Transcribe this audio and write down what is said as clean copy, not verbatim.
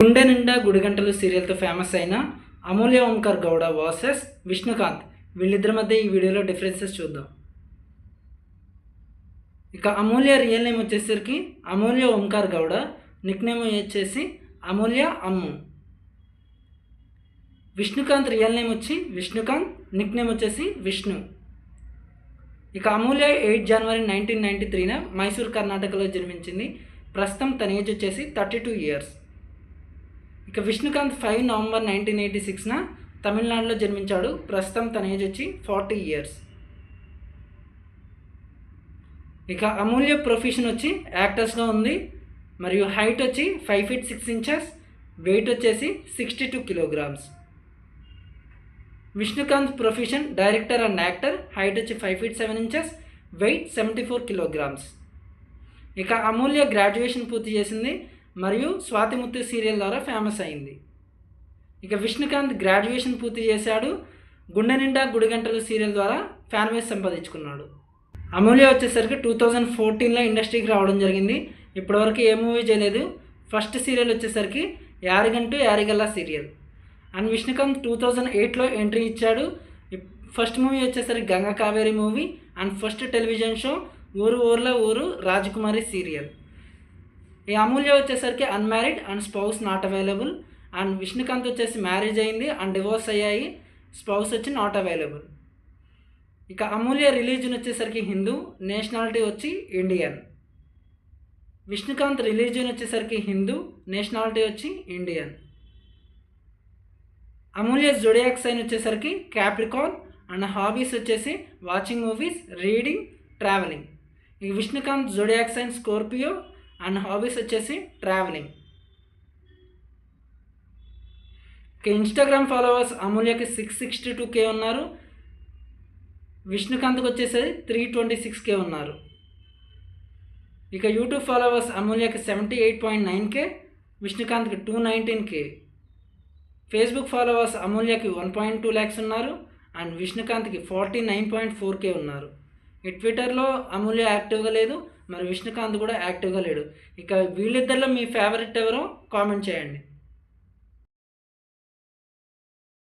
గుండె నిండా గుడిగంటలు సీరియల్తో ఫేమస్ అయిన అమూల్య ఓంకార్ గౌడ వర్సెస్ విష్ణుకాంత్, వీళ్ళిద్దరి మధ్య ఈ వీడియోలో డిఫరెన్సెస్ చూద్దాం. ఇక అమూల్య రియల్ నేమ్ వచ్చేసరికి అమూల్య ఓంకార్ గౌడ, నిక్ నేమ్ వచ్చేసి అమూల్య అమ్ము. విష్ణుకాంత్ రియల్ నేమ్ వచ్చి విష్ణుకాంత్, నిక్ నేమ్ వచ్చేసి విష్ణు. ఇక అమూల్య 8 జనవరి 1993న మైసూర్ కర్ణాటకలో జన్మించింది. ప్రస్తుతం తన ఏజ్ వచ్చేసి 32 ఇయర్స్. ఇక విష్ణుకాంత్ 5 నవంబర్ 1986న తమిళనాడులో జన్మించాడు. ప్రస్తుతం తన ఏజ్ వచ్చి 40 ఇయర్స్. ఇక అమూల్య ప్రొఫెషన్ వచ్చి యాక్టర్స్గా ఉంది మరియు హైట్ వచ్చి 5 feet 6 inches, వెయిట్ వచ్చేసి 62 kilograms. Vishnukant profession director and actor, height వచ్చి 5 feet 7 inches, వెయిట్ 74 kilograms. ఇక అమూల్య గ్రాడ్యుయేషన్ పూర్తి చేసింది మరియు స్వాతి ముత్తు సీరియల్ ద్వారా ఫేమస్ అయింది. ఇక విష్ణుకాంత్ గ్రాడ్యుయేషన్ పూర్తి చేశాడు, గుండె నిండా గుడిగంటలు సీరియల్ ద్వారా ఫ్యాన్ బేస్ సంపాదించుకున్నాడు. అమూల్య వచ్చేసరికి 2014లో ఇండస్ట్రీకి రావడం జరిగింది. ఇప్పటివరకు ఏ మూవీ చేయలేదు. ఫస్ట్ సీరియల్ వచ్చేసరికి యారిగంటు యారిగల్లా సీరియల్. అండ్ విష్ణుకాంత్ 2008లో ఎంట్రీ ఇచ్చాడు. ఫస్ట్ మూవీ వచ్చేసరికి Ganga Kaveri movie and first television show ఊరు ఊర్లో ఊరు రాజకుమారి సీరియల్. ఈ అమూల్య వచ్చేసరికి unmarried and spouse not available. And Vishnukant వచ్చేసి మ్యారేజ్ అయింది అండ్ డివోర్స్ అయ్యాయి, స్పౌస్ వచ్చి నాట్ అవైలబుల్. ఇక అమూల్య రిలీజన్ వచ్చేసరికి హిందూ, నేషనాలిటీ వచ్చి ఇండియన్. విష్ణుకాంత్ రిలీజన్ వచ్చేసరికి హిందూ, నేషనాలిటీ వచ్చి ఇండియన్. అమూల్య జోడియాక్ సైన్ వచ్చేసరికి క్యాప్రికాన్ అండ్ హాబీస్ వచ్చేసి వాచింగ్ మూవీస్, రీడింగ్, ట్రావెలింగ్. ఇక Vishnukant zodiac sign Scorpio and hobbies వచ్చేసి ట్రావెలింగ్. ఇక ఇన్స్టాగ్రామ్ ఫాలోవర్స్ అమూల్యకి 662K ఉన్నారు, విష్ణుకాంత్కి వచ్చేసరికి 326K ఉన్నారు. ఇక యూట్యూబ్ ఫాలోవర్స్ అమూల్యకి 78.9K, విష్ణుకాంత్కి 219K. ఫేస్బుక్ ఫాలోవర్స్ అమూల్యకి 1.2 lakhs ఉన్నారు అండ్ విష్ణుకాంత్కి 49.4K ఉన్నారు. ఈ ట్విట్టర్లో అమూల్య యాక్టివ్గా లేదు, మరి విష్ణుకాంత్ కూడా యాక్టివ్గా లేడు. ఇక వీళ్ళిద్దరిలో మీ ఫేవరెట్ ఎవరో కామెంట్ చేయండి.